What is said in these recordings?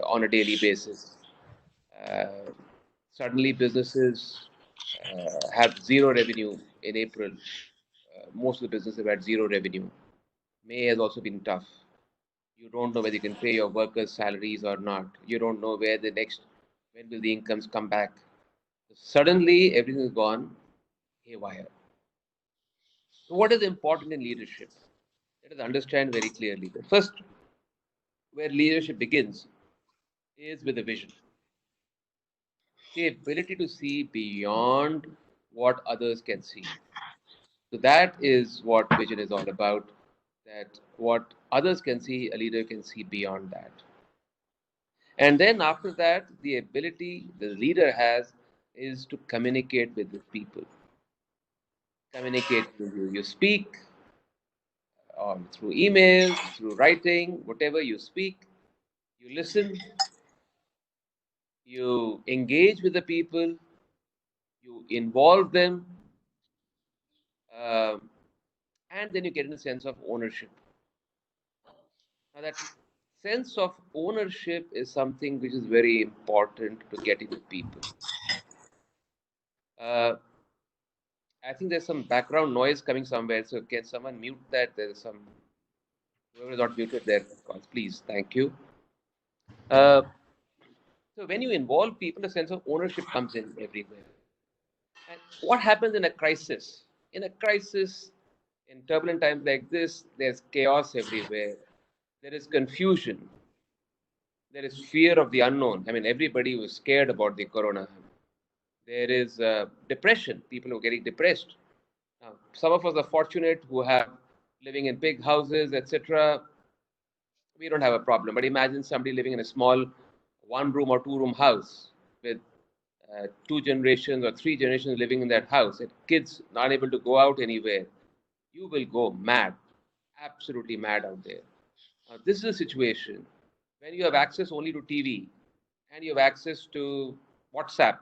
on a daily basis. Uh, Suddenly, businesses have zero revenue in April. Most of the businesses have had zero revenue. May has also been tough. You don't know whether you can pay your workers' salaries or not. You don't know when will the incomes come back. Suddenly, everything is gone haywire. So, what is important in leadership? Let us understand very clearly that first, where leadership begins is with a vision, the ability to see beyond what others can see. So, that is what vision is all about. That what others can see, a leader can see beyond that. And then after that, the ability the leader has is to communicate with the people. Communicate with you. You speak through emails, through writing, whatever you speak, you listen, you engage with the people, you involve them, um, and then you get in a sense of ownership. Now, that sense of ownership is something which is very important to get into people. Uh, I think there's some background noise coming somewhere. So can someone mute that? There's some whoever is not muted there, please. Thank you. Uh, so when you involve people, a sense of ownership comes in everywhere. And what happens in a crisis? In a crisis, in turbulent times like this, there's chaos everywhere. There is confusion. There is fear of the unknown. I mean, everybody was scared about the corona. There is depression. People are getting depressed. Now, some of us are fortunate who have living in big houses, etc. We don't have a problem. But imagine somebody living in a small one-room or two-room house with two generations or three generations living in that house, and kids not able to go out anywhere. You will go mad, absolutely mad out there. Now, this is a situation when you have access only to TV and you have access to WhatsApp,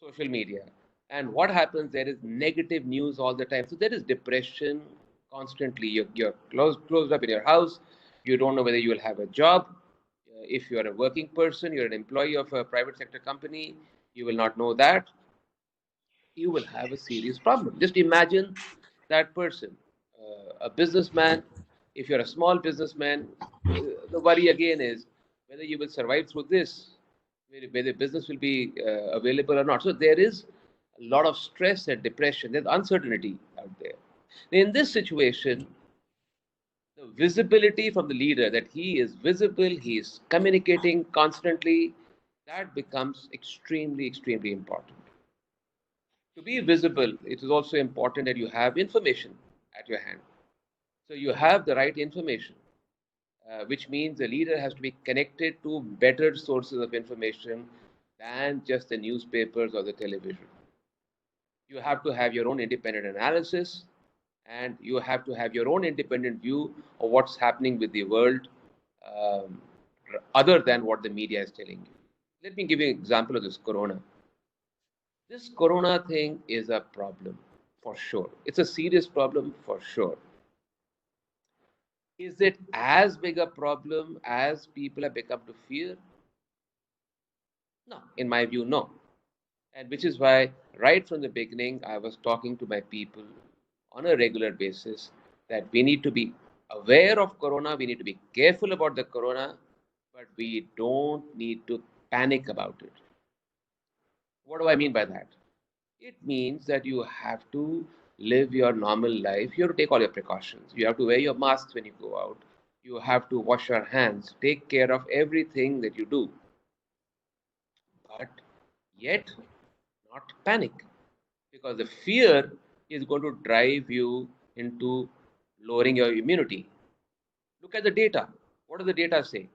social media. And what happens? There is negative news all the time. So there is depression constantly. You're closed up in your house. You don't know whether you will have a job. If you're a working person, you're an employee of a private sector company, you will not know that. You will have a serious problem. Just imagine that person, a businessman. If you're a small businessman, the worry again is whether you will survive through this, whether business will be available or not. So there is a lot of stress and depression. There's uncertainty out there. In this situation, the visibility from the leader that he is visible, he is communicating constantly, that becomes extremely, extremely important. To be visible, it is also important that you have information at your hand. So you have the right information, which means the leader has to be connected to better sources of information than just the newspapers or the television. You have to have your own independent analysis, and you have to have your own independent view of what's happening with the world, um, other than what the media is telling you. Let me give you an example of this corona. This corona thing is a problem for sure. It's a serious problem for sure. Is it as big a problem as people have become to fear? No, in my view, no. And which is why, right from the beginning, I was talking to my people on a regular basis that we need to be aware of corona, we need to be careful about the corona, but we don't need to panic about it. What do I mean by that? It means that you have to live your normal life. You have to take all your precautions. You have to wear your masks when you go out. You have to wash your hands. Take care of everything that you do. But yet, not panic. Because the fear is going to drive you into lowering your immunity. Look at the data. What does the data say?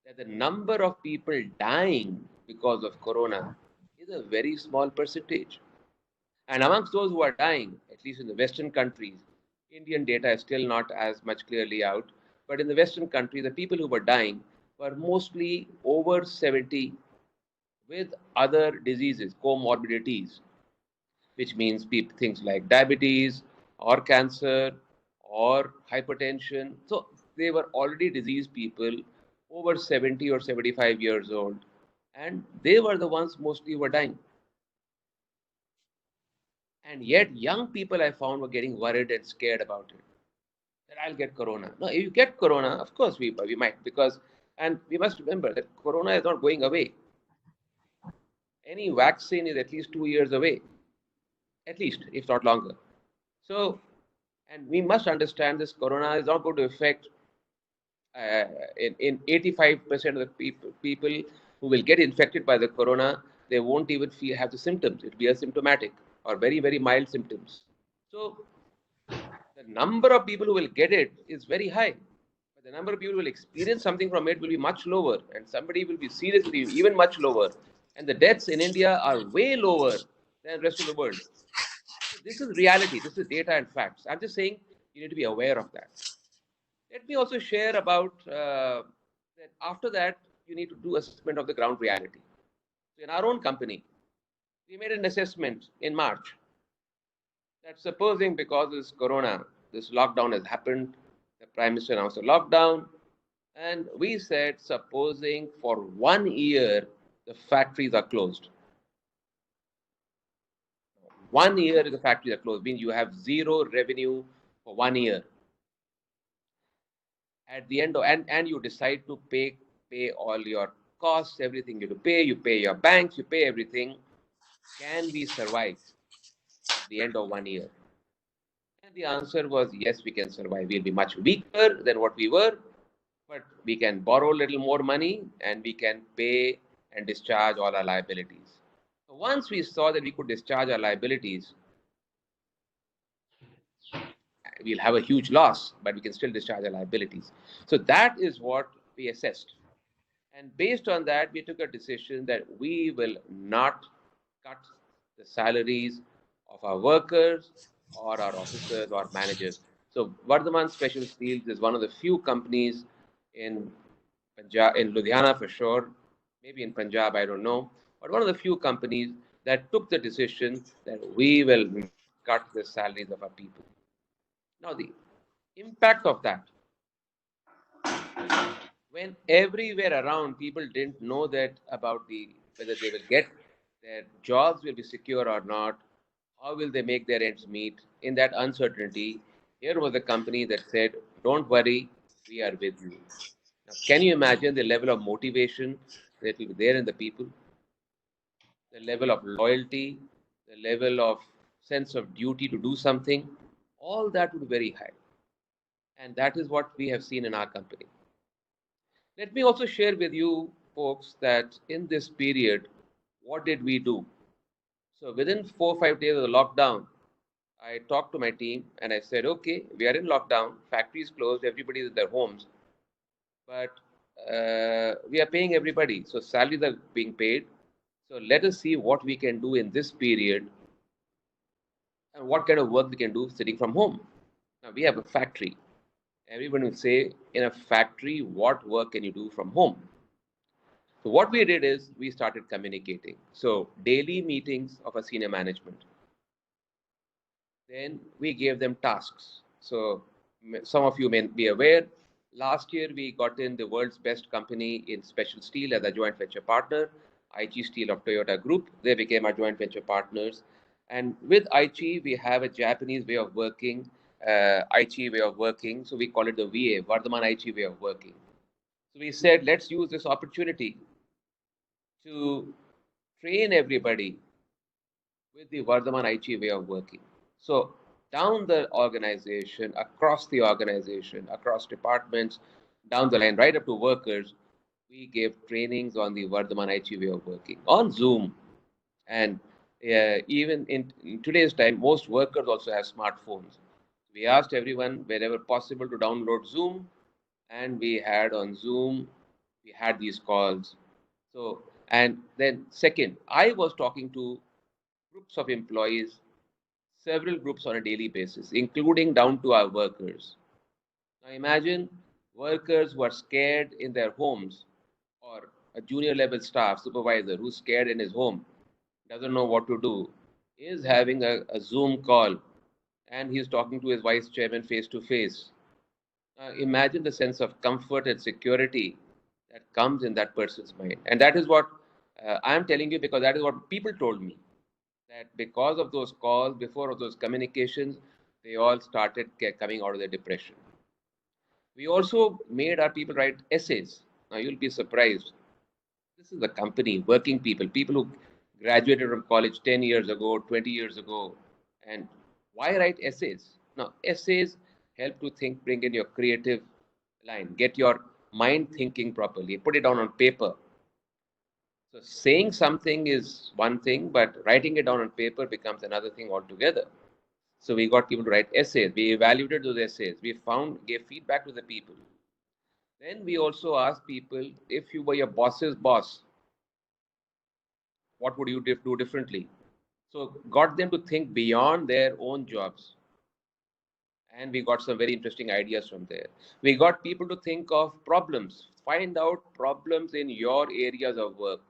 That the number of people dying because of corona is a very small percentage. And amongst those who are dying, at least in the Western countries, Indian data is still not as much clearly out, but in the Western countries, the people who were dying were mostly over 70 with other diseases, comorbidities, which means things like diabetes or cancer or hypertension. So they were already diseased people over 70 or 75 years old, and they were the ones mostly who were dying. And yet, young people I found were getting worried and scared about it. That I'll get corona. No, if you get corona, of course we might, because, and we must remember that corona is not going away. Any vaccine is at least 2 years away, at least, if not longer. So, and we must understand this corona is not going to affect uh, in 85% of the people who will get infected by the corona, they won't even have the symptoms. It'll be asymptomatic or very, very mild symptoms. So the number of people who will get it is very high. But the number of people who will experience something from it will be much lower, and somebody will be seriously even much lower. And the deaths in India are way lower than the rest of the world. So this is reality. This is data and facts. I'm just saying you need to be aware of that. Let me also share about that after that, you need to do assessment of the ground reality. So in our own company, we made an assessment in March that supposing because this corona, this lockdown has happened, the Prime Minister announced a lockdown, and we said, supposing for 1 year the factories are closed. 1 year the factories are closed means you have zero revenue for 1 year. At the end of, and you decide to pay all your costs, everything you pay your banks, you pay everything. Can we survive at the end of 1 year? And the answer was yes, we can survive. We'll be much weaker than what we were, but we can borrow a little more money and we can pay and discharge all our liabilities. So once we saw that we could discharge our liabilities, we'll have a huge loss, but we can still discharge our liabilities. So that is what we assessed. And based on that, we took a decision that we will not cut the salaries of our workers or our officers or managers. So Vardhman Special Steels is one of the few companies in Punjab, in Ludhiana for sure, maybe in Punjab, I don't know, but one of the few companies that took the decision that we will not cut the salaries of our people. Now, the impact of that, when everywhere around people didn't know that about the whether they will get their jobs will be secure or not, how will they make their ends meet in that uncertainty, here was a company that said, don't worry, we are with you. Now, can you imagine the level of motivation that will be there in the people, the level of loyalty, the level of sense of duty to do something? All that would be very high, and that is what we have seen in our company. Let me also share with you folks that in this period, what did we do? So within 4 or 5 days of the lockdown, I talked to my team and I said, okay, we are in lockdown, factories closed, everybody's in their homes, but we are paying everybody. So salaries are being paid. So let us see what we can do in this period and what kind of work we can do sitting from home. Now we have a factory. Everyone will say, in a factory, what work can you do from home? So what we did is we started communicating. So daily meetings of a senior management. Then we gave them tasks. So some of you may be aware, last year we got in the world's best company in special steel as a joint venture partner, Aichi Steel of Toyota Group. They became our joint venture partners. And with Aichi, we have a Japanese way of working, Aichi way of working. So we call it the VA, Vardhman Aichi way of working. So we said, let's use this opportunity to train everybody with the Vardhman Aichi way of working. So down the organization, across departments, down the line, right up to workers, we gave trainings on the Vardhman Aichi way of working on Zoom. And even in today's time, most workers also have smartphones. We asked everyone wherever possible to download Zoom, and we had on Zoom, we had these calls. So, and then second, I was talking to groups of employees, several groups on a daily basis, including down to our workers. Now imagine workers who are scared in their homes, or a junior level staff supervisor who's scared in his home, doesn't know what to do, is having a Zoom call and he's talking to his vice chairman face to face. Imagine the sense of comfort and security that comes in that person's mind. And that is what I am telling you, because that is what people told me. That because of those calls, before of those communications, they all started coming out of their depression. We also made our people write essays. Now you'll be surprised. This is a company, working people, people who graduated from college 10 years ago, 20 years ago. And why write essays? Now, essays help to think, bring in your creative line, get your mind thinking properly, put it down on paper. So, saying something is one thing, but writing it down on paper becomes another thing altogether. So, we got people to write essays. We evaluated those essays. We found, gave feedback to the people. Then we also asked people, if you were your boss's boss, what would you do differently? So got them to think beyond their own jobs. And we got some very interesting ideas from there. We got people to think of problems, find out problems in your areas of work.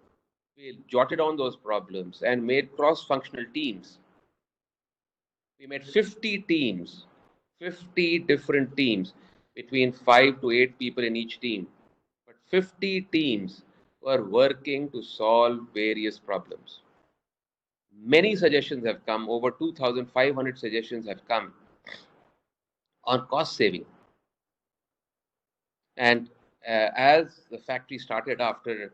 We jotted down those problems and made cross-functional teams. We made 50 teams, 50 different teams, between 5 to 8 people in each team. But 50 teams were working to solve various problems. Many suggestions have come, over 2,500 suggestions have come on cost saving. And as the factory started after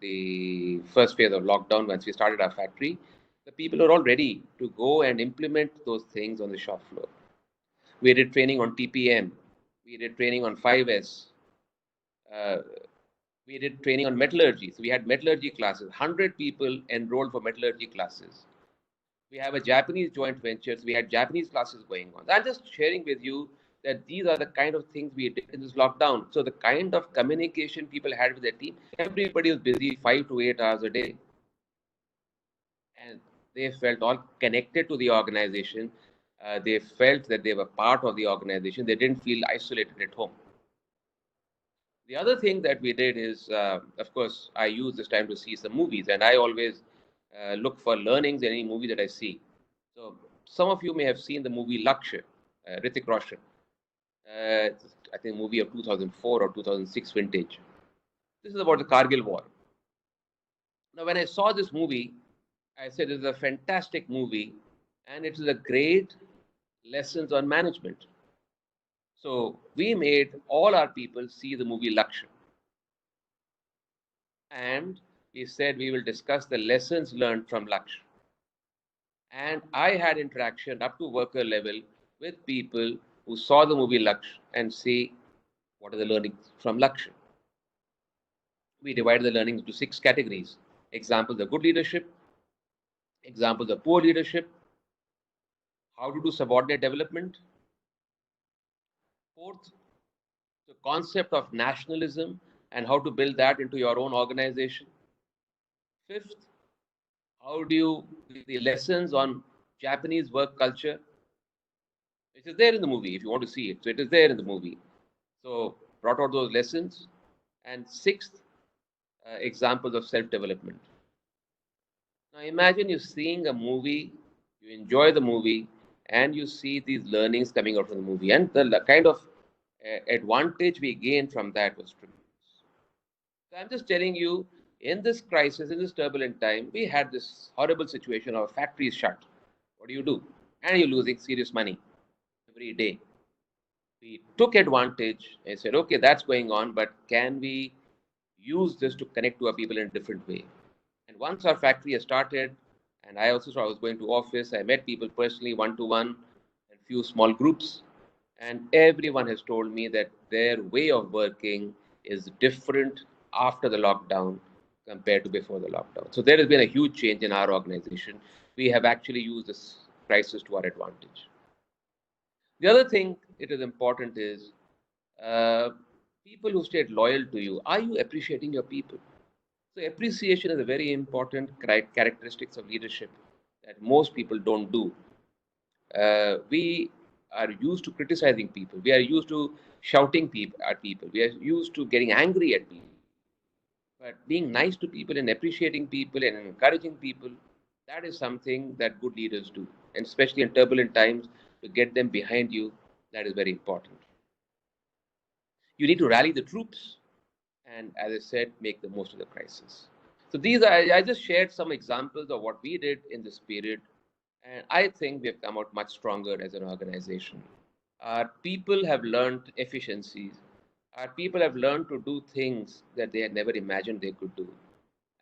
the first phase of lockdown, once we started our factory, the people are all ready to go and implement those things on the shop floor. We did training on TPM, we did training on 5S, uh, we did training on metallurgy. So we had metallurgy classes, 100 people enrolled for metallurgy classes. We have a Japanese joint venture. So we had Japanese classes going on. I'm just sharing with you that these are the kind of things we did in this lockdown. So the kind of communication people had with their team, everybody was busy 5 to 8 hours a day. And they felt all connected to the organization. They felt that they were part of the organization. They didn't feel isolated at home. The other thing that we did is, of course, I use this time to see some movies, and I always look for learnings in any movie that I see. So some of you may have seen the movie Lakshya, Hrithik Roshan. I think movie of 2004 or 2006 vintage. This is about the Kargil War. Now, when I saw this movie, I said it's a fantastic movie, and it is a great lessons on management. So we made all our people see the movie Lakshya, and we said we will discuss the lessons learned from Lakshya. And I had interaction up to worker level with people who saw the movie Lakshya and see what are the learnings from Lakshya. We divided the learnings into 6 categories: examples of good leadership, examples of poor leadership, how to do subordinate development. Fourth, the concept of nationalism and how to build that into your own organization. Fifth, how do you the lessons on Japanese work culture, which is there in the movie if you want to see it. So it is there in the movie. So brought out those lessons. And sixth, examples of self-development. Now imagine you seeing a movie, you enjoy the movie, and you see these learnings coming out from the movie, and the kind of advantage we gained from that was tremendous. So I'm just telling you, in this crisis, in this turbulent time, we had this horrible situation of factories shut. What do? And you're losing serious money every day. We took advantage and said, okay, that's going on, but can we use this to connect to our people in a different way? And once our factory has started, and I also saw I was going to office, I met people personally one to one and few small groups, and everyone has told me that their way of working is different after the lockdown compared to before the lockdown. So there has been a huge change in our organization. We have actually used this crisis to our advantage. The other thing it is important is uh, people who stayed loyal to you. Are you appreciating your people? So appreciation is a very important characteristics of leadership that most people don't do. We are used to criticizing people. We are used to shouting at people. We are used to getting angry at people. But being nice to people and appreciating people and encouraging people, that is something that good leaders do. And especially in turbulent times, to get them behind you, that is very important. You need to rally the troops. and, as I said, make the most of the crisis. So these are, I just shared some examples of what we did in this period, and I think we have come out much stronger as an organization. Our people have learned efficiencies. Our people have learned to do things that they had never imagined they could do.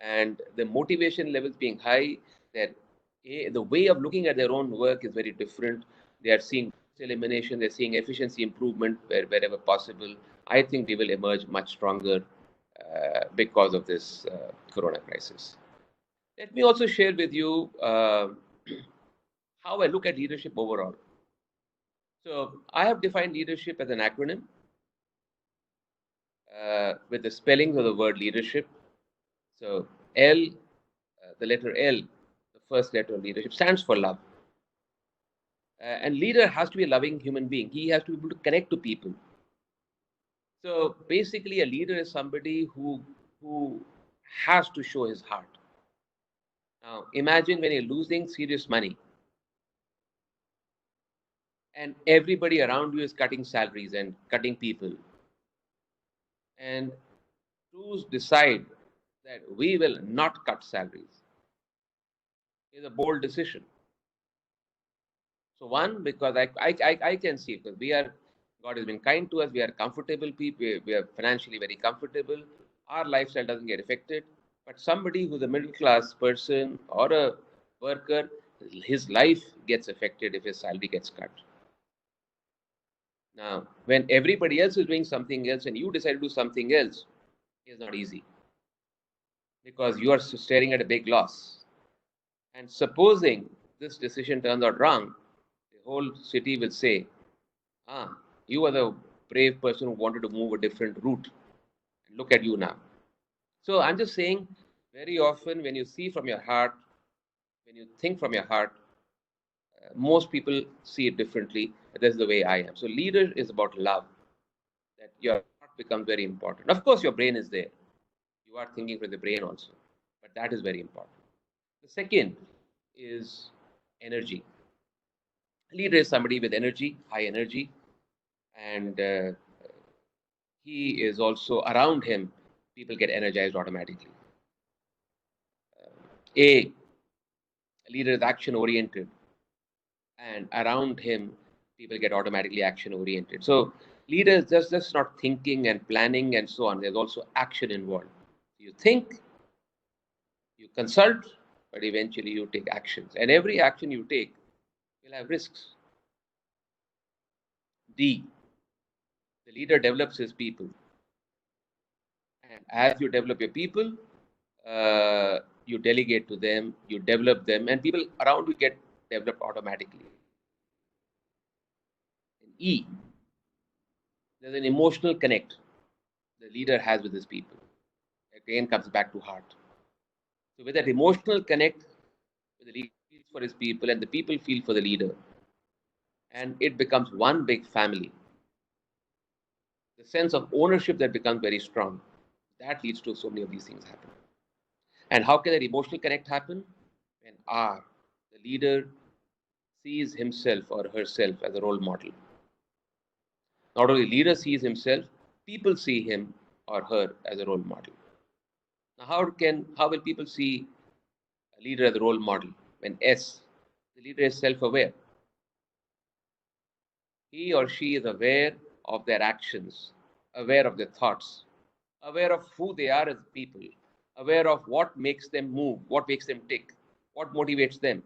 And the motivation levels being high, that the way of looking at their own work is very different. They are seeing elimination, they're seeing efficiency improvement wherever possible. I think we will emerge much stronger because of this corona crisis. Let me also share with you how I look at leadership overall. So I have defined leadership as an acronym with the spellings of the word leadership. So L, the letter L, the first letter of leadership, stands for love. And leader has to be a loving human being. He has to be able to connect to people. So basically, a leader is somebody who has to show his heart. Now, imagine when you're losing serious money and everybody around you is cutting salaries and cutting people, and to decide that we will not cut salaries is a bold decision. So one, because I can see, because we are, God has been kind to us, we are comfortable people, we are financially very comfortable, our lifestyle doesn't get affected. But somebody who's a middle class person or a worker, his life gets affected if his salary gets cut. Now, when everybody else is doing something else and you decide to do something else, it's not easy because you are staring at a big loss. And supposing this decision turns out wrong, the whole city will say, ah, you are the brave person who wanted to move a different route. Look at you now. So I'm just saying, very often when you see from your heart, when you think from your heart, most people see it differently. That's the way I am. So leader is about love, that your heart becomes very important. Of course, your brain is there. You are thinking from the brain also, but that is very important. The second is energy. Leader is somebody with energy, high energy, and he is also around him. People get energized automatically. A leader is action oriented, and around him, people get automatically action oriented. So, leaders just not thinking and planning and so on. There's also action involved. You think, you consult, but eventually you take actions, and every action you take will have risks. D, the leader develops his people, and as you develop your people, you delegate to them, you develop them, and people around you get developed automatically. In E, there's an emotional connect the leader has with his people. Again, comes back to heart. So with that emotional connect, the leader feels for his people, and the people feel for the leader, and it becomes one big family. The sense of ownership that becomes very strong. That leads to so many of these things happen. And how can that emotional connect happen? When R, the leader, sees himself or herself as a role model. Not only leader sees himself, people see him or her as a role model. Now, how will people see a leader as a role model? When S, the leader is self-aware. He or she is aware of their actions, aware of their thoughts, aware of who they are as people, aware of what makes them move, what makes them tick, what motivates them.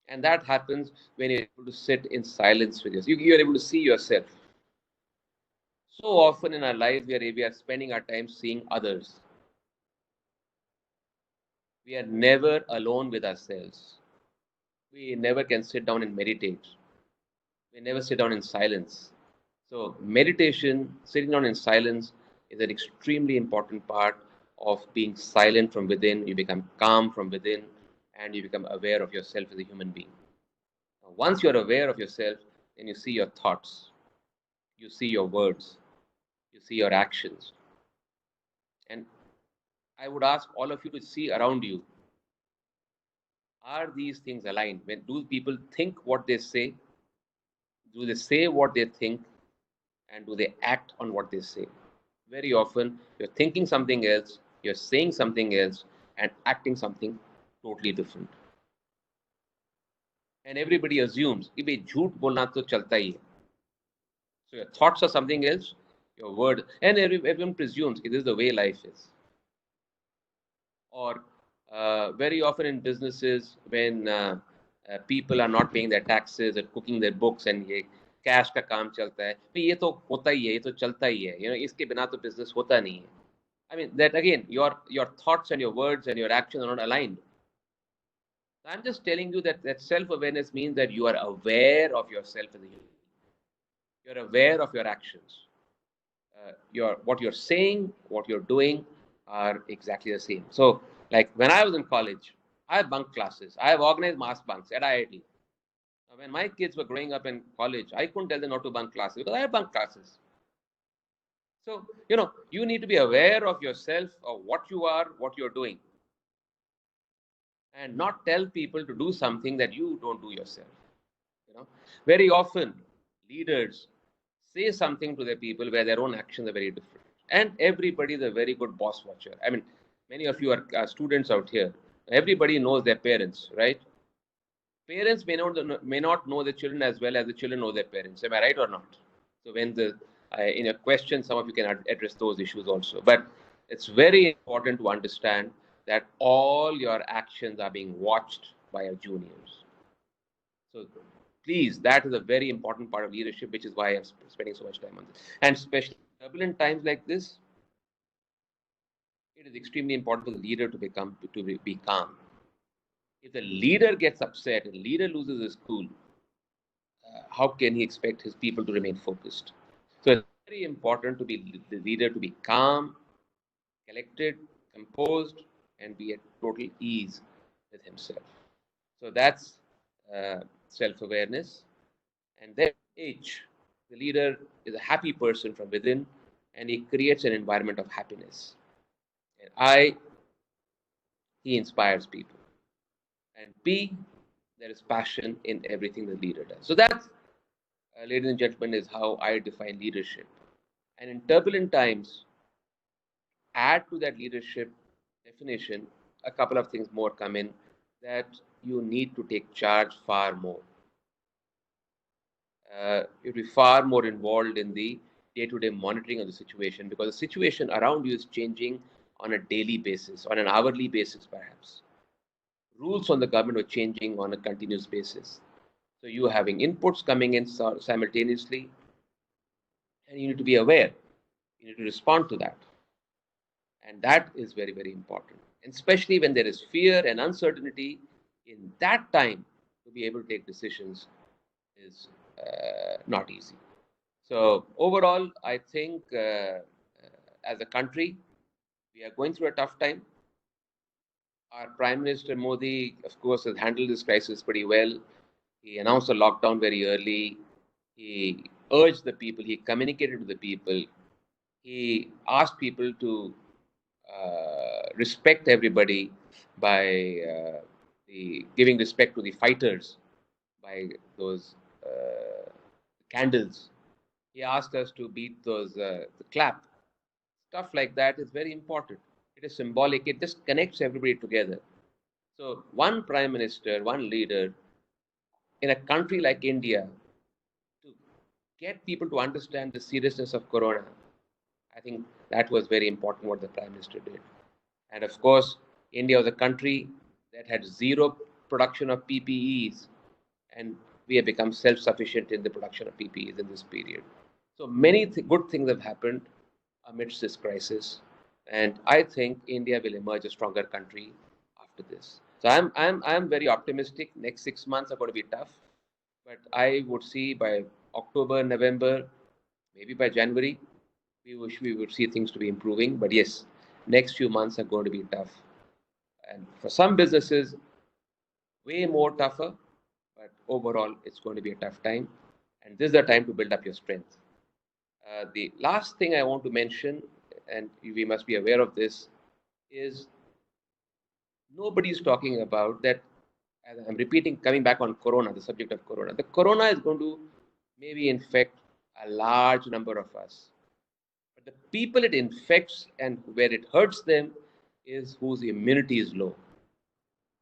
And that happens when you're able to sit in silence with yourself. You're able to see yourself. So often in our lives, we are spending our time seeing others. We are never alone with ourselves. We never can sit down and meditate. We never sit down in silence. So meditation, sitting down in silence, is an extremely important part of being silent from within. You become calm from within, and you become aware of yourself as a human being. Now, once you're aware of yourself, then you see your thoughts, you see your words, you see your actions. And I would ask all of you to see around you. Are these things aligned? When do people think what they say? Do they say what they think? And do they act on what they say? Very often, you're thinking something else, you're saying something else, and acting something totally different. And everybody assumes कि भाई झूठ बोलना तो चलता ही है. So your thoughts are something else, your word, and everyone presumes this is the way life is. Or very often in businesses, when people are not paying their taxes and cooking their books and ये cash का काम चलता है, तो ये तो होता ही है, ये तो चलता ही है, इसके बिना तो business होता नहीं है. I mean that again, your thoughts and your words and your actions are not aligned. I'm just telling you that self-awareness means that you are aware of yourself as a human. You're aware of your actions. What you're saying, what you're doing are exactly the same. So, like when I was in college, I bunked classes. I have organized mass bunks at IIT. Now, when my kids were growing up in college, I couldn't tell them not to bunk classes because I have bunked classes. So, you need to be aware of yourself, of what you are, what you're doing, and not tell people to do something that you don't do yourself. Very often leaders say something to their people where their own actions are very different. And everybody is a very good boss watcher. I mean, many of you are students out here. Everybody knows their parents, right? Parents may not know the children as well as the children know their parents. Am I right or not? So when in a question, some of you can address those issues also. But it's very important to understand that all your actions are being watched by your juniors. So please, that is a very important part of leadership, which is why I'm spending so much time on this. And especially in turbulent times like this, it is extremely important for the leader to be calm. If the leader gets upset and leader loses his cool, how can he expect his people to remain focused? So it's very important to be the leader to be calm, collected, composed, and be at total ease with himself. So that's self-awareness. And then H, the leader is a happy person from within, and he creates an environment of happiness. And I, he inspires people. And P, there is passion in everything the leader does. So that's, ladies and gentlemen, is how I define leadership. And in turbulent times, add to that leadership definition, a couple of things more come in, that you need to take charge far more. You'll be far more involved in the day-to-day monitoring of the situation, because the situation around you is changing on a daily basis, on an hourly basis perhaps. Rules on the government are changing on a continuous basis. So you are having inputs coming in simultaneously, and you need to be aware. You need to respond to that. And that is very, very important. And especially when there is fear and uncertainty, in that time, to be able to take decisions is not easy. So overall, I think as a country, we are going through a tough time. Our Prime Minister Modi, of course, has handled this crisis pretty well. He announced a lockdown very early. He urged the people, he communicated to the people. He asked people to respect everybody by giving respect to the fighters by those candles. He asked us to beat those the clap. Stuff like that is very important. It is symbolic. It just connects everybody together. So one prime minister, one leader in a country like India, to get people to understand the seriousness of Corona, I think that was very important what the prime minister did. And of course, India was a country that had zero production of PPEs, and we have become self-sufficient in the production of PPEs in this period. So many good things have happened amidst this crisis, and I think India will emerge a stronger country after this. So I'm very optimistic. Next 6 months are going to be tough, but I would see by October, November, maybe by January, we would see things to be improving. But yes, next few months are going to be tough, and for some businesses, way more tougher. But overall, it's going to be a tough time, and this is the time to build up your strength. The last thing I want to mention, and we must be aware of this, is nobody is talking about that. As I'm repeating, coming back on Corona, the subject of Corona. The Corona is going to maybe infect a large number of us. But the people it infects and where it hurts them is whose immunity is low.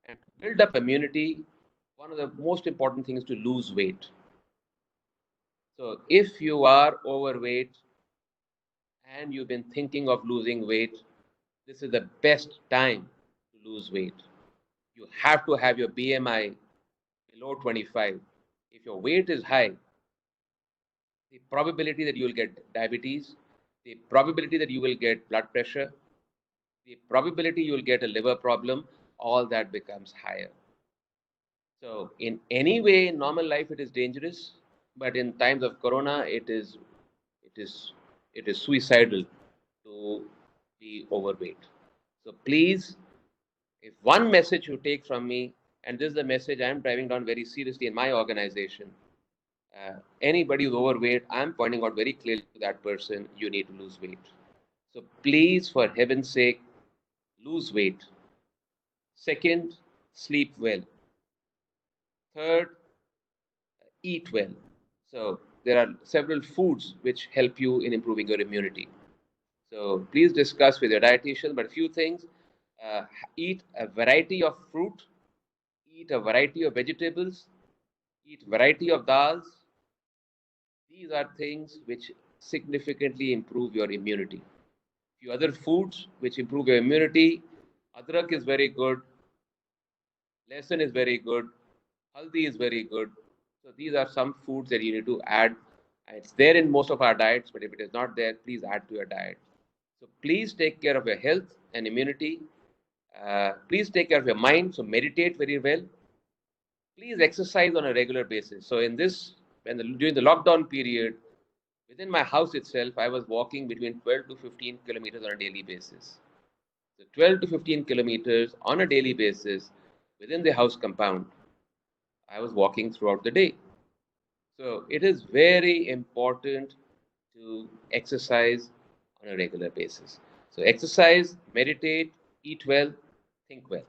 And to build up immunity, one of the most important things is to lose weight. So if you are overweight and you've been thinking of losing weight, this is the best time to lose weight. You have to have your BMI below 25. If your weight is high, the probability that you will get diabetes, the probability that you will get blood pressure, the probability you will get a liver problem, all that becomes higher. So in any way in normal life it is dangerous, but in times of corona it is it is suicidal to be overweight. So please, if one message you take from me, and this is the message I'm driving down very seriously in my organization, anybody who's overweight, I'm pointing out very clearly to that person, you need to lose weight. So please, for heaven's sake, lose weight. Second, sleep well. Third, eat well. So there are several foods which help you in improving your immunity. So please discuss with your dietitian, but a few things. Uh, Eat a variety of fruit, eat a variety of vegetables, eat variety of dals. These are things which significantly improve your immunity. Few other foods which improve your immunity. Adrak is very good. Lesson is very good. Haldi is very good. So these are some foods that you need to add. It's there in most of our diets, but if it is not there, please add to your diet. So please take care of your health and immunity. Please take care of your mind. So meditate very well. Please exercise on a regular basis. So in this, during the lockdown period, within my house itself, I was walking between 12 to 15 kilometers on a daily basis. So 12 to 15 kilometers on a daily basis within the house compound, I was walking throughout the day. So it is very important to exercise on a regular basis. So exercise, meditate, eat well, think well.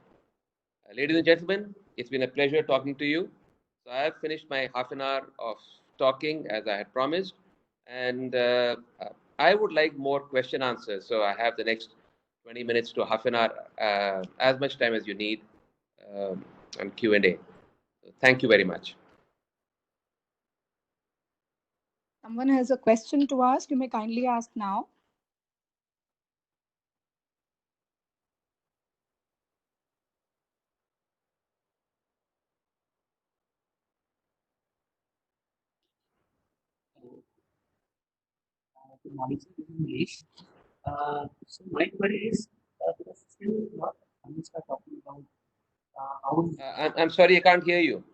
Ladies and gentlemen, it's been a pleasure talking to you. So I have finished my half an hour of talking as I had promised, and I would like more question answers. So I have the next 20 minutes to half an hour, as much time as you need, on Q&A. So thank you very much. Someone has a question to ask. You may kindly ask now. Good morning, sir. This is Manish. So my query is, because still not analysts are talking about how is I'm sorry, I can't hear you.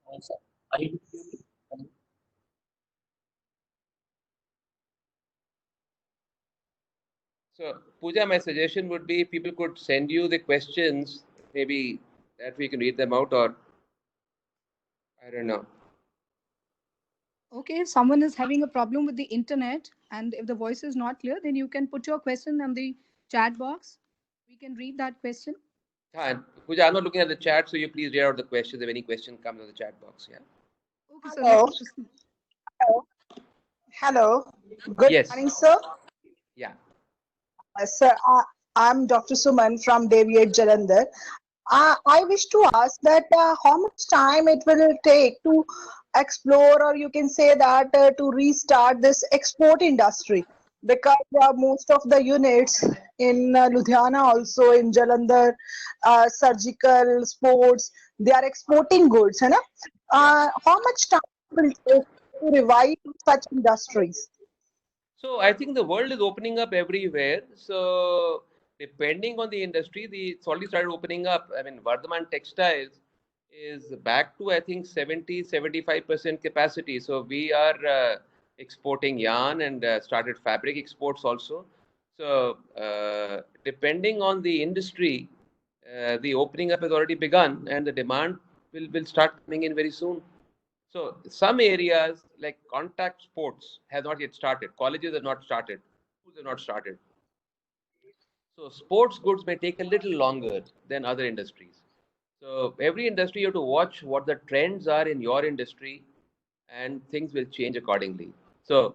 hello, sir, are you able to hear me? Hello? So, Pooja, my suggestion would be people could send you the questions, maybe that we can read them out, or I don't know. Okay, if someone is having a problem with the internet and if the voice is not clear, then you can put your question in the chat box. We can read that question. And Pooja, I'm not looking at the chat, so you please read out the questions if any question comes in the chat box. Yeah. Okay, so let's Hello. proceed. Hello. Hello. Good Yes. morning, sir. Yeah. Sir, I'm Dr. Suman from Deviate Jalandhar. I wish to ask that how much time it will take to explore, or you can say that to restart this export industry, because most of the units in Ludhiana, also in Jalandhar, surgical, sports, they are exporting goods, है ना? Yeah. How much time will it take to revive such industries? So I think the world is opening up everywhere. So depending on the industry, it's already started opening up. I mean, Vardhman Textiles is back to I think 70-75% capacity. So we are exporting yarn and started fabric exports also. So depending on the industry, the opening up has already begun, and the demand will start coming in very soon. So some areas like contact sports have not yet started. Colleges have not started. Schools have not started. So sports goods may take a little longer than other industries. So every industry you have to watch what the trends are in your industry, and things will change accordingly. So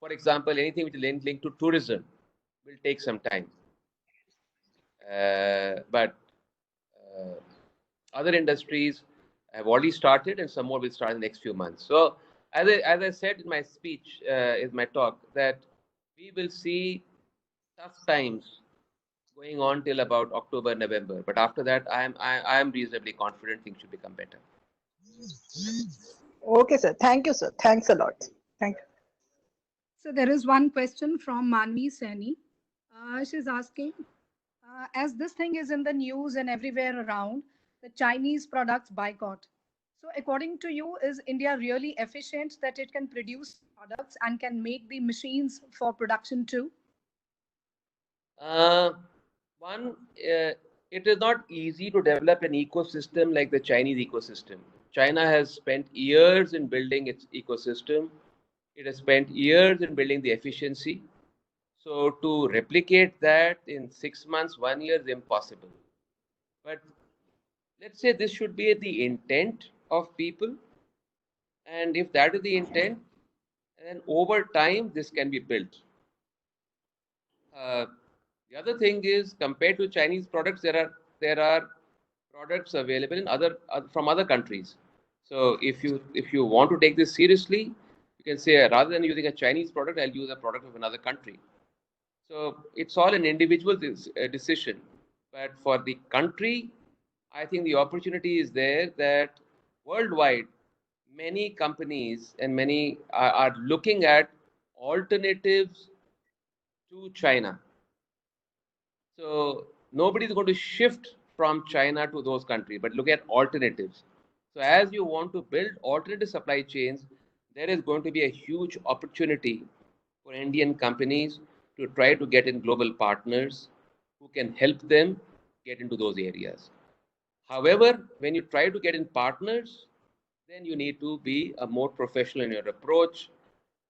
For example, anything which is linked to tourism will take some time. But other industries have already started, and some more will start in the next few months. So, as I said in my speech, in my talk, that we will see tough times going on till about October, November. But after that, I am reasonably confident things should become better. Okay, sir. Thank you, sir. Thanks a lot. Thank you. So there is one question from Manvi Saini. She's asking, as this thing is in the news and everywhere around, the Chinese products boycott. So according to you, is India really efficient that it can produce products and can make the machines for production too? Uh, One, it is not easy to develop an ecosystem like the Chinese ecosystem. China has spent years in building its ecosystem. It has spent years in building the efficiency. So to replicate that in 6 months, 1 year is impossible. But let's say this should be the intent of people, and if that is the intent, then over time this can be built. Uh, the other thing is, compared to Chinese products, there are products available in from other countries. So if you want to take this seriously, you can say rather than using a Chinese product, I'll use a product of another country. So it's all an individual decision. But for the country, I think the opportunity is there that worldwide, many companies and many are looking at alternatives to China. So nobody is going to shift from China to those countries, but look at alternatives. So as you want to build alternative supply chains, there is going to be a huge opportunity for Indian companies to try to get in global partners who can help them get into those areas. However, when you try to get in partners, then you need to be a more professional in your approach.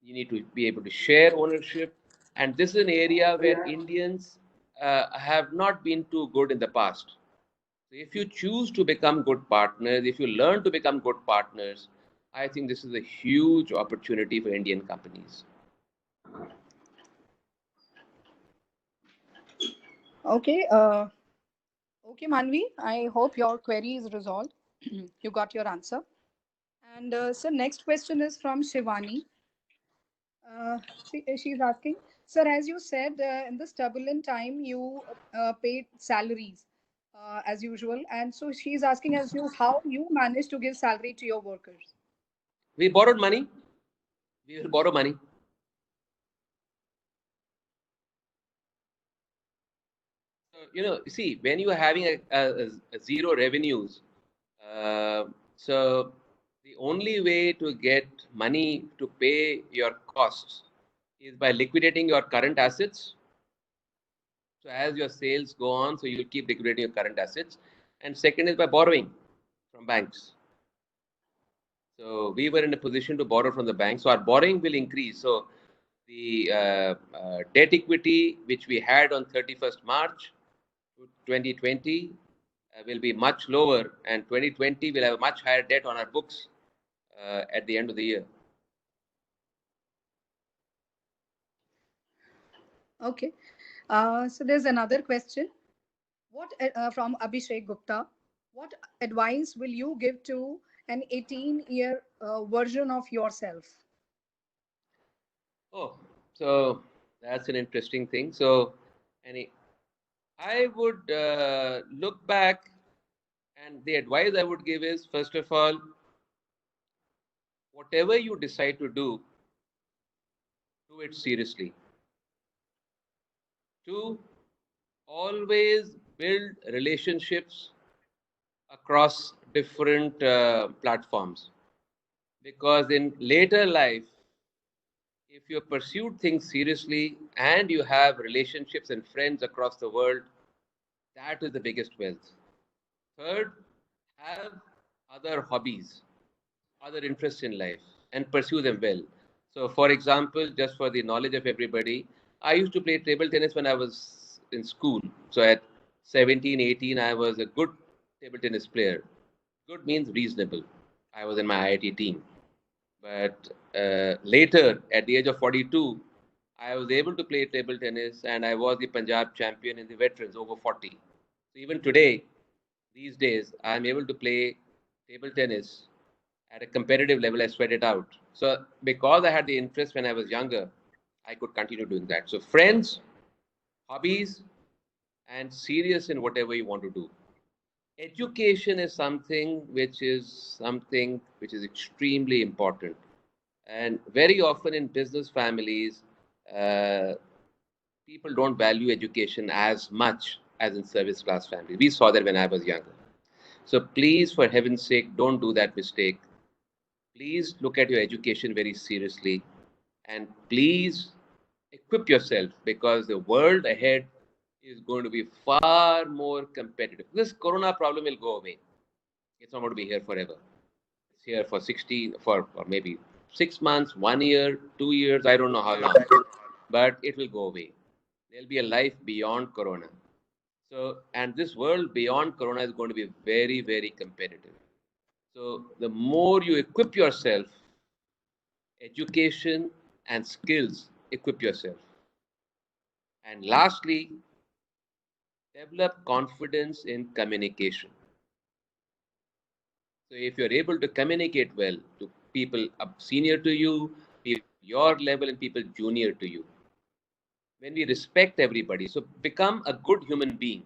You need to be able to share ownership. And this is an area where Indians have not been too good in the past. So if you choose to become good partners, if you learn to become good partners, I think this is a huge opportunity for Indian companies. Okay. Okay, Manvi. I hope your query is resolved. You got your answer. And so next question is from Shivani. She's asking, sir, as you said, in this turbulent time, you paid salaries as usual. And so she's asking as you how you managed to give salary to your workers. We borrowed money. We will borrow money. See, when you are having a zero revenues, uh, so the only way to get money to pay your costs is by liquidating your current assets. So as your sales go on, so you'll keep liquidating your current assets. And second is by borrowing from banks. So we were in a position to borrow from the bank. So our borrowing will increase. So the debt equity which we had on 31st March 2020 will be much lower, and 2020 will have a much higher debt on our books at the end of the year. Okay. So there's another question. What from Abhishek Gupta? What advice will you give to an 18-year version of yourself? Oh, so that's an interesting thing. So, any, I would look back, and the advice I would give is, first of all, whatever you decide to do it seriously. Two, always build relationships across different platforms, because in later life, if you pursued things seriously and you have relationships and friends across the world, that is the biggest wealth. Third, have other hobbies, other interests in life, and pursue them well. So, for example, just for the knowledge of everybody, I used to play table tennis when I was in school. So, at 17, 18, I was a good table tennis player. Good means reasonable. I was in my IIT team. But later, at the age of 42, I was able to play table tennis, and I was the Punjab champion in the veterans over 40. So even today, these days, I'm able to play table tennis at a competitive level. I sweat it out. So because I had the interest when I was younger, I could continue doing that. So friends, hobbies, and serious in whatever you want to do. Education is something which is extremely important, and very often in business families, uh, people don't value education as much as in service class families. We saw that when I was younger. So please, for heaven's sake, don't do that mistake. Please look at your education very seriously, and please equip yourself, because the world ahead is going to be far more competitive. This corona problem will go away. It's not going to be here forever. It's here for 16, for maybe 6 months, 1 year, 2 years. I don't know how long, but it will go away. There'll be a life beyond corona. So, and this world beyond corona is going to be very, very competitive. So, the more you equip yourself, education and skills, equip yourself. And lastly, develop confidence in communication. So if you're able to communicate well to people up senior to you, people your level, and people junior to you, when we respect everybody, so become a good human being.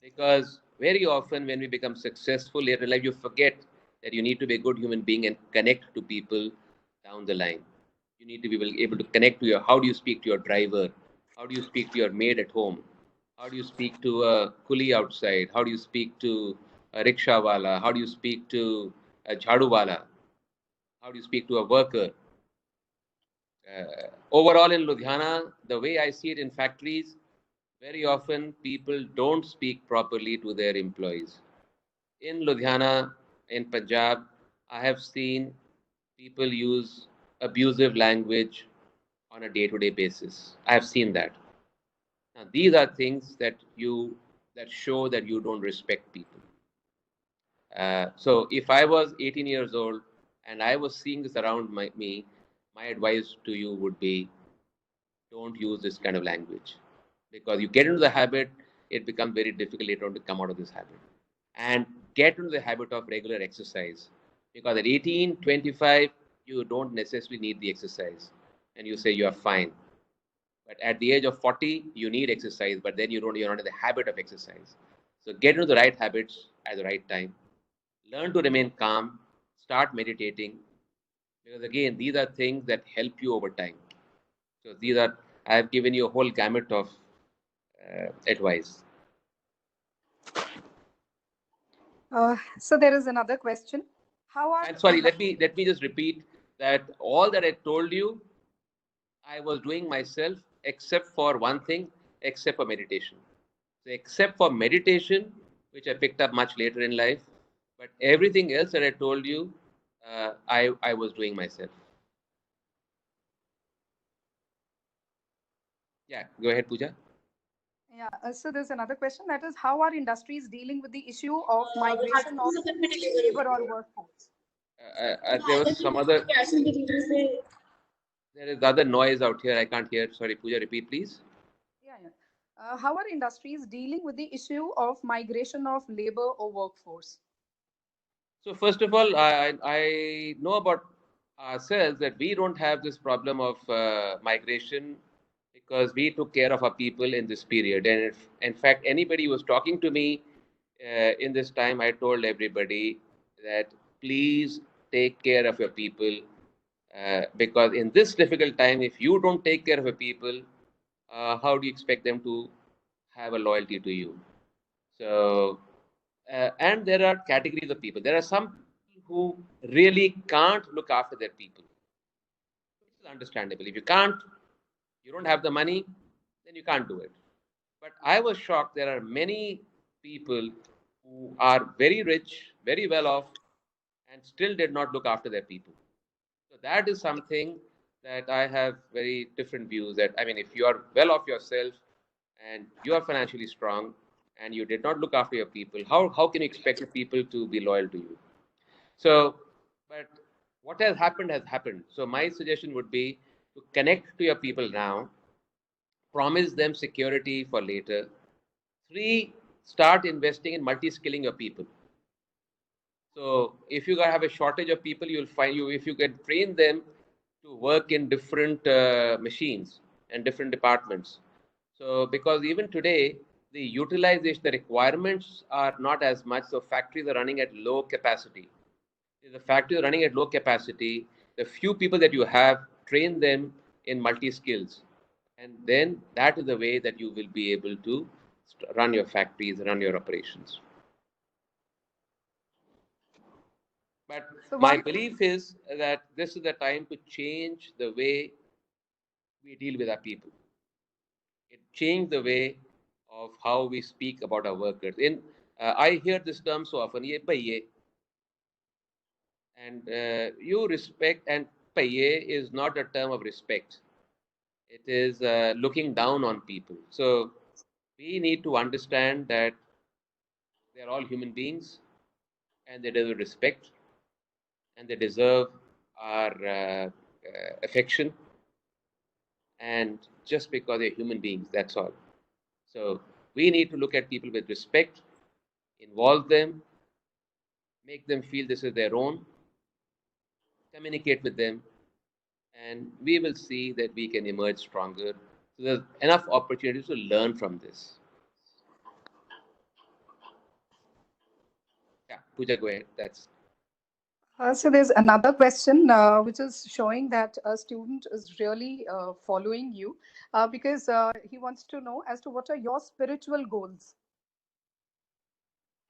Because very often when we become successful later in life, you forget that you need to be a good human being and connect to people down the line. You need to be able to connect to how do you speak to your driver? How do you speak to your maid at home? How do you speak to a coolie outside? How do you speak to a rickshaw wala? How do you speak to a jhadu wala? How do you speak to a worker? Overall in Ludhiana, the way I see it in factories, very often people don't speak properly to their employees. In Ludhiana, in Punjab, I have seen people use abusive language on a day-to-day basis. I have seen that. Now, these are things that show that you don't respect people. So, if I was 18 years old and I was seeing this around me, my advice to you would be, don't use this kind of language, because you get into the habit, it becomes very difficult later on to come out of this habit. And get into the habit of regular exercise, because at 18, 25, you don't necessarily need the exercise, and you say you are fine. But at the age of 40, you need exercise, but then you're not in the habit of exercise. So get into the right habits at the right time. Learn to remain calm. Start meditating, because again, these are things that help you over time. So I have given you a whole gamut of advice. So there is another question. How are And sorry, let me just repeat that all that I told you, I was doing myself, except for one thing, except for meditation. So except for meditation, which I picked up much later in life, but everything else that I told you, I was doing myself. Yeah, go ahead, Pooja. Yeah, so there's another question, that is, how are industries dealing with the issue of migration of labor or workforce? There was some other. There is other noise out here. I can't hear. Sorry, Pooja. Repeat, please. Yeah, yeah. How are industries dealing with the issue of migration of labor or workforce? So first of all, I know about ourselves that we don't have this problem of migration, because we took care of our people in this period. And if, in fact, anybody was talking to me in this time, I told everybody that please take care of your people, because in this difficult time, if you don't take care of your people, how do you expect them to have a loyalty to you? So, and there are categories of people. There are some people who really can't look after their people, which is understandable. If you can't, you don't have the money, then you can't do it. But I was shocked. There are many people who are very rich, very well off, and still did not look after their people. So that is something that I have very different views. That, I mean, if you are well off yourself and you are financially strong and you did not look after your people, how can you expect your people to be loyal to you? So, but what has happened has happened. So my suggestion would be to connect to your people now, promise them security for later. Three, start investing in multi-skilling your people. So if you have a shortage of people, you'll find you if you can train them to work in different machines and different departments. So because even today the utilization, the requirements are not as much. So factories are running at low capacity. If the factory is running at low capacity, the few people that you have, train them in multi skills, and then that is the way that you will be able to run your factories, run your operations. But So my one, belief is that this is the time to change the way we deal with our people. It changed the way of how we speak about our workers. I hear this term so often, ye paiye, and you respect, and paiye is not a term of respect. It is looking down on people. So we need to understand that they are all human beings, and they deserve respect, and they deserve our affection, and just because they're human beings, that's all. So we need to look at people with respect, involve them, make them feel this is their own, communicate with them, and we will see that we can emerge stronger. So there's enough opportunities to learn from this. Yeah, Pooja, go ahead. That's so there's another question which is showing that a student is really following you because he wants to know as to what are your spiritual goals.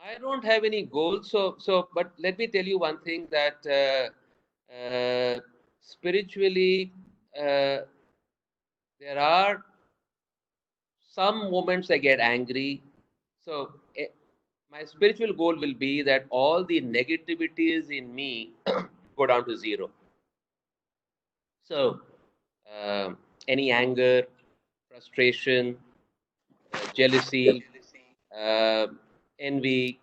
I don't have any goals, but let me tell you one thing that spiritually, uh, there are some moments I get angry. So my spiritual goal will be that all the negativities in me go down to zero. So any anger, frustration, jealousy, uh, envy,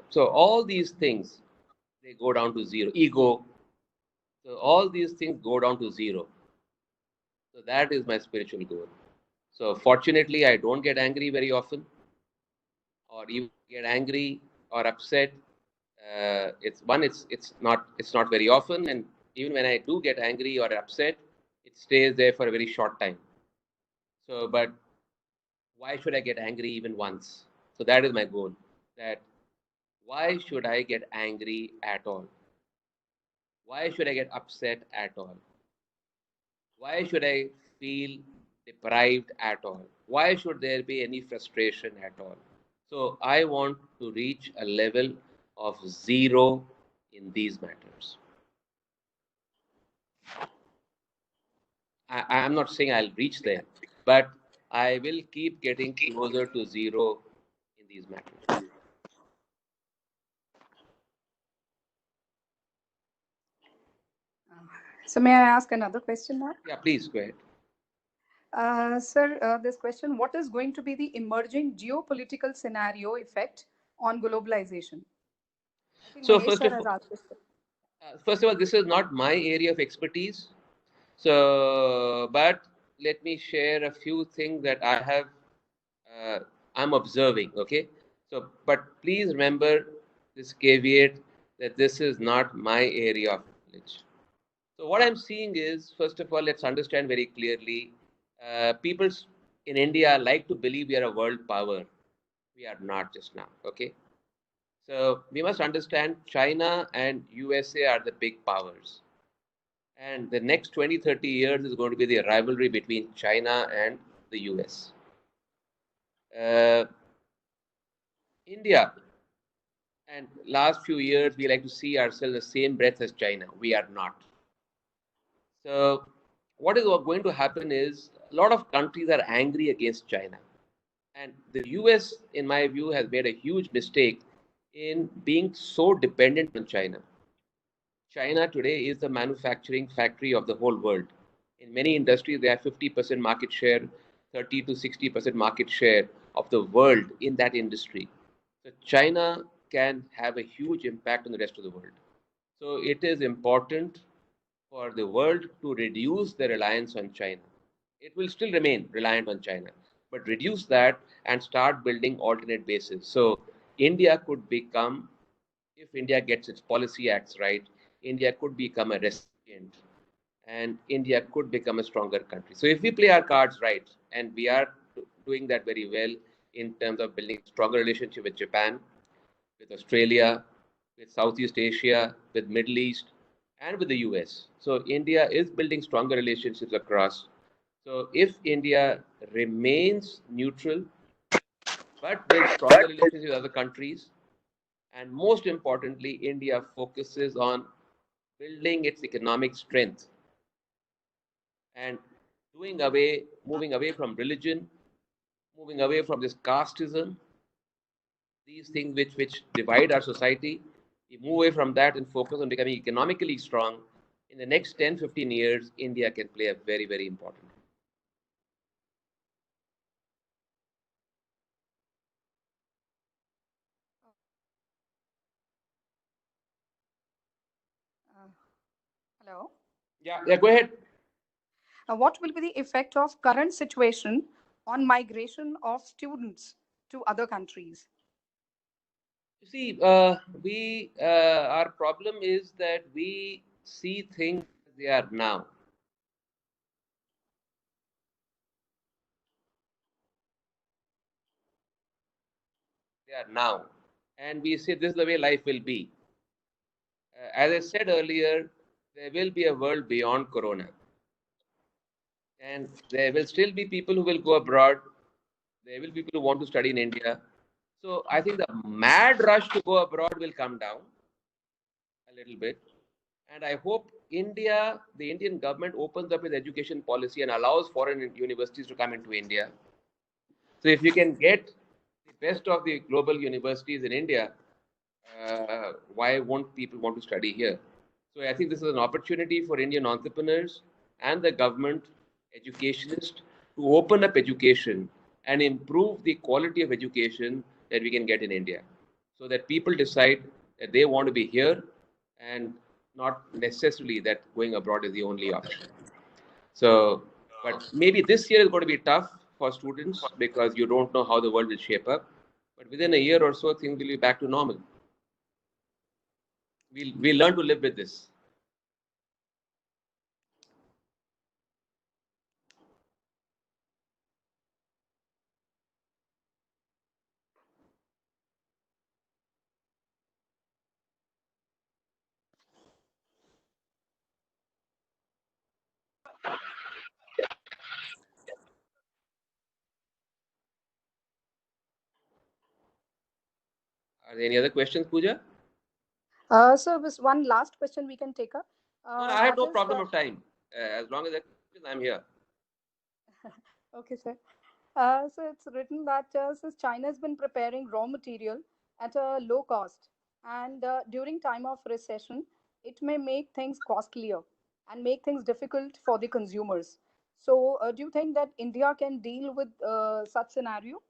so all these things, they go down to zero. Ego. So all these things go down to zero. So that is my spiritual goal. So fortunately, I don't get angry very often, or even get angry or upset. It's not very often, and even when I do get angry or upset, it stays there for a very short time. So, but why should I get angry even once? So that is my goal. That why should I get angry at all? Why should I get upset at all? Why should I feel deprived at all? Why should there be any frustration at all? So I want to reach a level of zero in these matters. I'm not saying I'll reach there, but I will keep getting closer to zero in these matters. So may I ask another question now? Yeah, please go ahead. Sir, this question, what is going to be the emerging geopolitical scenario effect on globalization? I think So Mahesh sir has asked this. first of all, this is not my area of expertise. So, but let me share a few things that uh, I'm observing. Okay. So, but please remember this caveat that this is not my area of knowledge. So, what I'm seeing is, first of all, let's understand very clearly. People in India like to believe we are a world power. We are not just now. Okay. So we must understand China and USA are the big powers. And the next 20, 30 years is going to be the rivalry between China and the US. Uh, India, and last few years, we like to see ourselves in the same breath as China. We are not. So, what is going to happen is a lot of countries are angry against China. And the US, in my view, has made a huge mistake in being so dependent on China. China today is the manufacturing factory of the whole world. In many industries, they have 50% market share, 30 to 60% market share of the world in that industry. So China can have a huge impact on the rest of the world. So it is important for the world to reduce the reliance on China. It will still remain reliant on China, but reduce that and start building alternate bases. So India could become, if India gets its policy acts right, India could become a recipient and India could become a stronger country. So if we play our cards right, and we are doing that very well in terms of building a stronger relationship with Japan, with Australia, with Southeast Asia, with Middle East, and with the US. So India is building stronger relationships across. So if India remains neutral but builds stronger relations with other countries, and most importantly, India focuses on building its economic strength and moving away from religion, moving away from this casteism, these things which divide our society. We move away from that and focus on becoming economically strong. In the next 10, 15 years, India can play a very, very important role. Uh, Hello. Yeah, go ahead. What will be the effect of current situation on migration of students to other countries? You see, our problem is that we see things as they are now. They are now, and we say this is the way life will be. As I said earlier, there will be a world beyond Corona, and there will still be people who will go abroad. There will be people who want to study in India. So I think the mad rush to go abroad will come down a little bit. And I hope the Indian government opens up its education policy and allows foreign universities to come into India. So if you can get the best of the global universities in India, why won't people want to study here? So I think this is an opportunity for Indian entrepreneurs and the government, educationists, to open up education and improve the quality of education that we can get in India, so that people decide that they want to be here and not necessarily that going abroad is the only option. So, but maybe this year is going to be tough for students because you don't know how the world will shape up. But within a year or so, things will be back to normal. We'll learn to live with this. Are there any other questions, Pooja? So, this one last question we can take up. No, no, I have That no is, problem of time. As long as I'm here. okay, sir. So it's written that since China has been preparing raw material at a low cost, and during time of recession, it may make things costlier and make things difficult for the consumers. So, do you think that India can deal with such scenario,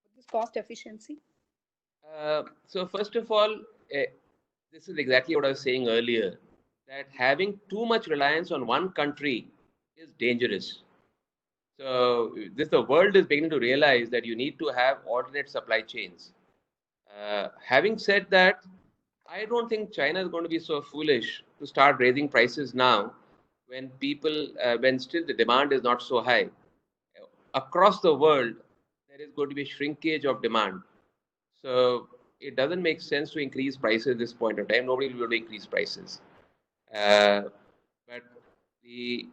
with this cost efficiency? So first of all, this is exactly what I was saying earlier, that having too much reliance on one country is dangerous. So the world is beginning to realize that you need to have alternate supply chains. Having said that, I don't think China is going to be so foolish to start raising prices now when still the demand is not so high. Across the world, there is going to be shrinkage of demand. So it doesn't make sense to increase prices at this point of time. Nobody will be able to increase prices. Uh, but the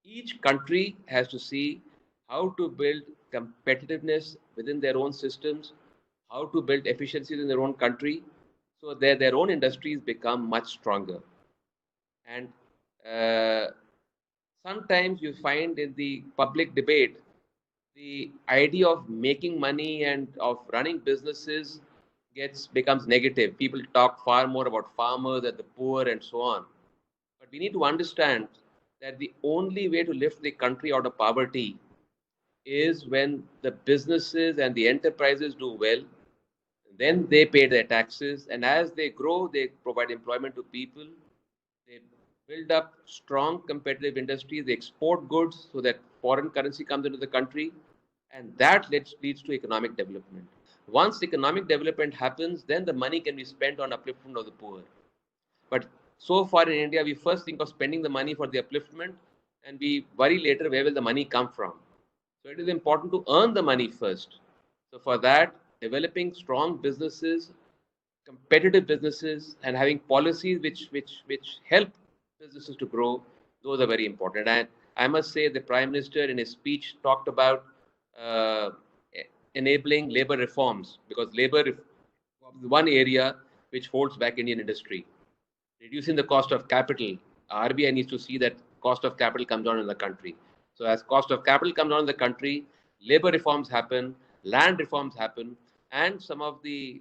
each country has to see how to build competitiveness within their own systems, how to build efficiencies in their own country, so that their own industries become much stronger. And uh, sometimes you find in the public debate, the idea of making money and of running businesses becomes negative. People talk far more about farmers and the poor and so on. But we need to understand that the only way to lift the country out of poverty is when the businesses and the enterprises do well. Then they pay their taxes, and as they grow, they provide employment to people. They build up strong competitive industries. They export goods so that foreign currency comes into the country, and that leads to economic development. Once economic development happens, then the money can be spent on upliftment of the poor. But so far in India, we first think of spending the money for the upliftment, and we worry later where will the money come from. So it is important to earn the money first. So for that, developing strong businesses, competitive businesses, and having policies which help businesses to grow, those are very important. And I must say, the Prime Minister in his speech talked about uh, enabling labor reforms, because labor is one area which holds back Indian industry. Reducing the cost of capital, RBI needs to see that cost of capital comes down in the country. So as cost of capital comes down in the country, labor reforms happen, land reforms happen, and some of the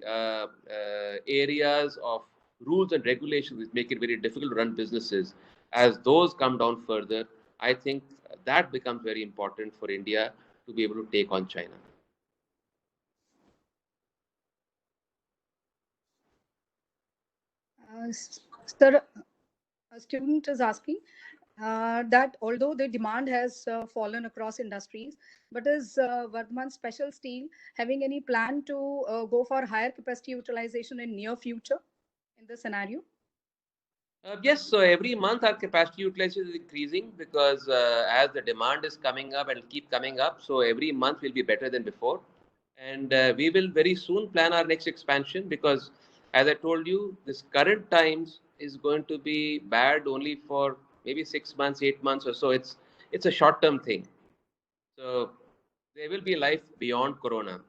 areas of rules and regulations which make it very difficult to run businesses, as those come down further, I think that becomes very important for India to be able to take on China. Sir, a student is asking that although the demand has fallen across industries, but is Vardhman Special Steel having any plan to go for higher capacity utilization in near future in this scenario? Yes, so every month our capacity utilization is increasing, because as the demand is coming up and keep coming up, so every month will be better than before. And we will very soon plan our next expansion, because as I told you, this current times is going to be bad only for maybe 6 months, 8 months or so. It's a short term thing. So there will be life beyond Corona.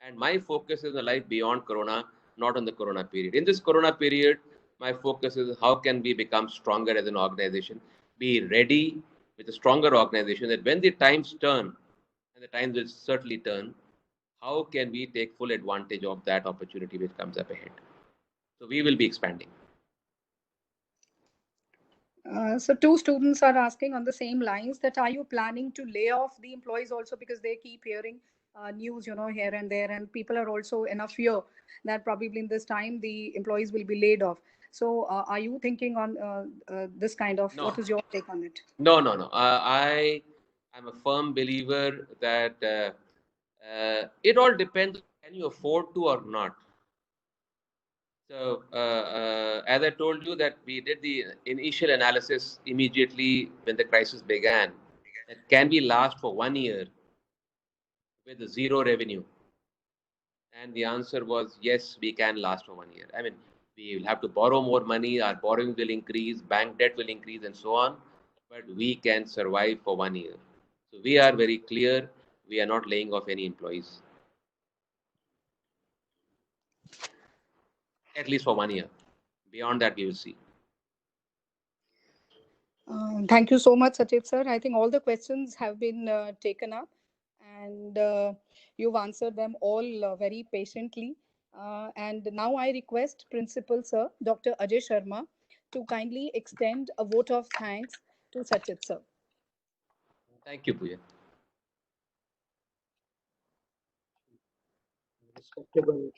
And my focus is on life beyond Corona, not on the Corona period. In this Corona period, my focus is how can we become stronger as an organization, be ready with a stronger organization, that when the times turn, and the times will certainly turn, how can we take full advantage of that opportunity which comes up ahead. So we will be expanding. So two students are asking on the same lines that are you planning to lay off the employees also, because they keep hearing news, here and there, and people are also in a fear that probably in this time the employees will be laid off. So are you thinking on this kind of, No, what is your take on it? no. I'm a firm believer that it all depends, can you afford to or not. So, as I told you, that we did the initial analysis immediately when the crisis began. That can we last for 1 year with zero revenue? And the answer was yes, we can last for 1 year. I mean, we will have to borrow more money, our borrowing will increase, bank debt will increase, and so on. But we can survive for 1 year. So we are very clear. We are not laying off any employees, at least for 1 year. Beyond that, we will see. Thank you so much, Sachit sir. I think all the questions have been taken up, and you've answered them all very patiently. And now I request Principal Sir, Dr. Ajay Sharma, to kindly extend a vote of thanks to Sachit sir. Thank you, Puja. Respectable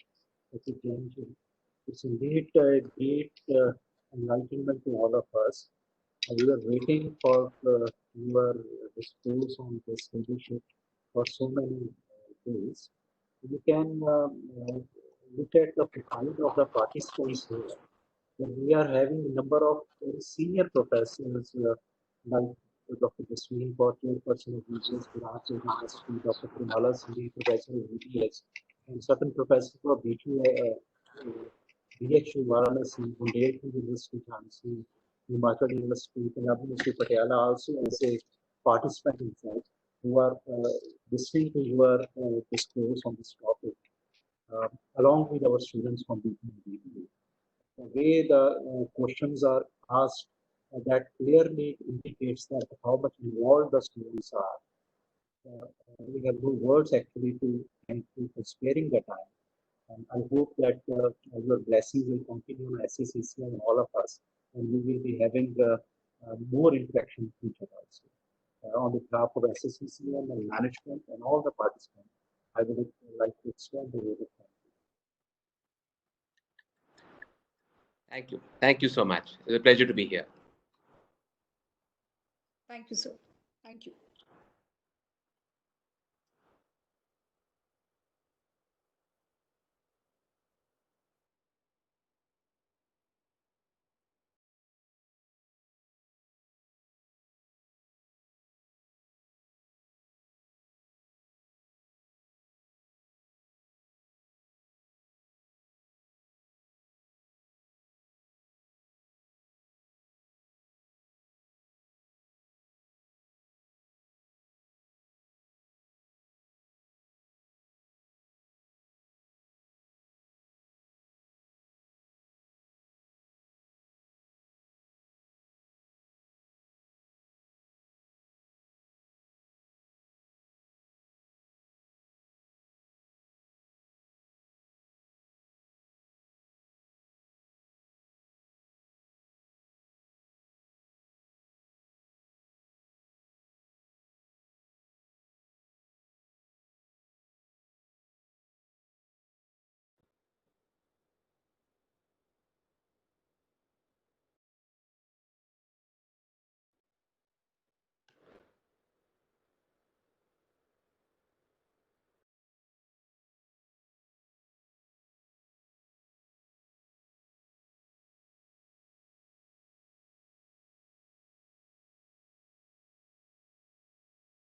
Sachit Jain, it's indeed a great enlightenment to all of us. We were waiting for your discourse on this leadership for so many days. You can look at the profile of the participants here. We are having a number of very senior professors like Dr. Jasmine Kaur, chairperson of UGS Gujarat University, Dr. Primala Sindhi, professor of UTS, and certain professors of BHU Varanasi, Bundelkhand University, Jhansi, Himachal University, Punjab University, Patiala, also as a participant in fact, who are listening to your discourse on this topic, along with our students from BPU. The way the questions are asked, that clearly indicates that how much involved the students are. We have no words actually to thank you for sparing the time. And I hope that your blessings will continue on SCCC and all of us, and we will be having more interaction with each other also. On behalf of SCCM and management and all the participants, I would like to extend the word of thanks. Thank you. Thank you so much. It's a pleasure to be here. Thank you, sir. Thank you.